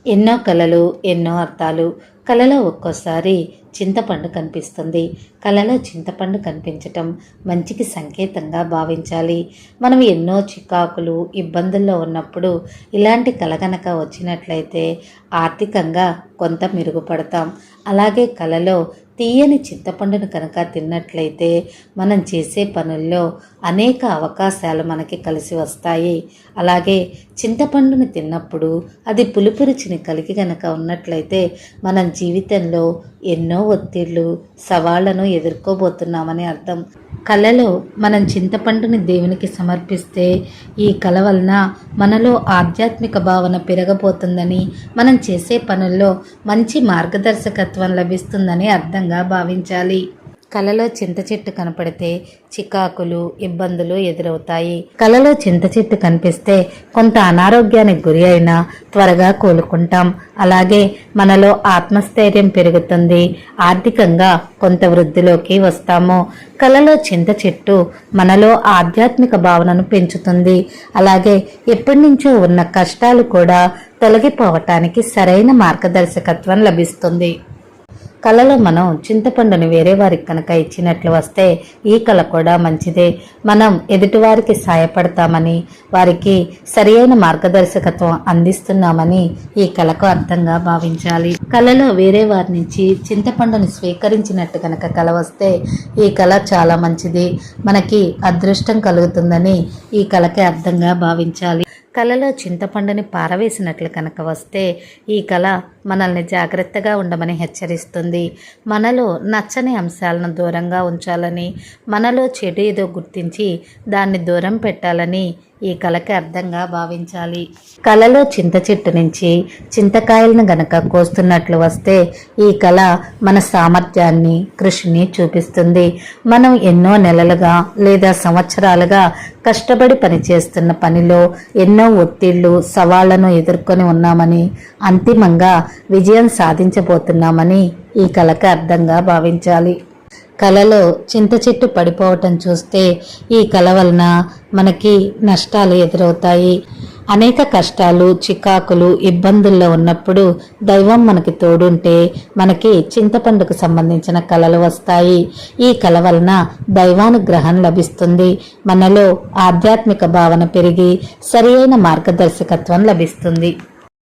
ఎన్నో కలలు, ఎన్నో అర్థాలు. కలలో ఒక్కోసారి చింతపండు కనిపిస్తుంది. కలలో చింతపండు కనిపించటం మంచికి సంకేతంగా భావించాలి. మనం ఎన్నో చికాకులు, ఇబ్బందుల్లో ఉన్నప్పుడు ఇలాంటి కల గనక వచ్చినట్లయితే ఆర్థికంగా కొంత మెరుగుపడతాం. అలాగే కలలో తీయని చింతపండును కనుక తిన్నట్లయితే మనం చేసే పనుల్లో అనేక అవకాశాలు మనకి కలిసి వస్తాయి. అలాగే చింతపండుని తిన్నప్పుడు అది పులుపు రుచిని కలిగి గనక ఉన్నట్లయితే మనం జీవితంలో ఎన్నో ఒత్తిళ్లు, సవాళ్లను ఎదుర్కోబోతున్నామని అర్థం. కలలో మనం చింతపండుని దేవునికి సమర్పిస్తే ఈ కల వలన మనలో ఆధ్యాత్మిక భావన పెరగబోతుందని, మనం చేసే పనుల్లో మంచి మార్గదర్శకత్వం లభిస్తుందని అర్థంగా భావించాలి. కలలో చింత చెట్టు కనపడితే చికాకులు, ఇబ్బందులు ఎదురవుతాయి. కలలో చింత చెట్టు కనిపిస్తే కొంత అనారోగ్యానికి గురి అయినా త్వరగా కోలుకుంటాం. అలాగే మనలో ఆత్మస్థైర్యం పెరుగుతుంది. ఆర్థికంగా కొంత వృద్ధిలోకి వస్తాము. కలలో చింత చెట్టు మనలో ఆధ్యాత్మిక భావనను పెంచుతుంది. అలాగే ఎప్పటి నుంచో ఉన్న కష్టాలు కూడా తొలగిపోవటానికి సరైన మార్గదర్శకత్వం లభిస్తుంది. కలలో మనం చింతపండుని వేరే వారికి కనుక ఇచ్చినట్లు వస్తే ఈ కల కూడా మంచిదే. మనం ఎదుటివారికి సాయపడతామని, వారికి సరియైన మార్గదర్శకత్వం అందిస్తున్నామని ఈ కలకు అర్థంగా భావించాలి. కలలో వేరే వారి నుంచి చింతపండుని స్వీకరించినట్టు కనుక కల వస్తే ఈ కల చాలా మంచిది. మనకి అదృష్టం కలుగుతుందని ఈ కలకి అర్థంగా భావించాలి. కలలో చింతపండుని పారవేసినట్లు కనుక వస్తే ఈ కల మనల్ని జాగ్రత్తగా ఉండమని హెచ్చరిస్తుంది. మనలో నచ్చని అంశాలను దూరంగా ఉంచాలని, మనలో చెడు ఏదో గుర్తించి దాన్ని దూరం పెట్టాలని ఈ కలకి అర్థంగా భావించాలి. కలలో చింత చెట్టు నుంచి చింతకాయలను గనక కోస్తున్నట్లు వస్తే ఈ కల మన సామర్థ్యాన్ని, కృషిని చూపిస్తుంది. మనం ఎన్నో నెలలుగా లేదా సంవత్సరాలుగా కష్టపడి పనిచేస్తున్న పనిలో ఎన్నో ఒత్తిళ్లు, సవాళ్లను ఎదుర్కొని ఉన్నామని, అంతిమంగా విజయం సాధించబోతున్నామని ఈ కలకి అర్థంగా భావించాలి. కలలో చింత చెట్టు పడిపోవటం చూస్తే ఈ కల వలన మనకి నష్టాలు ఎదురవుతాయి. అనేక కష్టాలు, చికాకులు, ఇబ్బందుల్లో ఉన్నప్పుడు దైవం మనకి తోడుంటే మనకి చింతపండుకు సంబంధించిన కలలు వస్తాయి. ఈ కల వలన దైవానుగ్రహం లభిస్తుంది. మనలో ఆధ్యాత్మిక భావన పెరిగి సరియైన మార్గదర్శకత్వం లభిస్తుంది.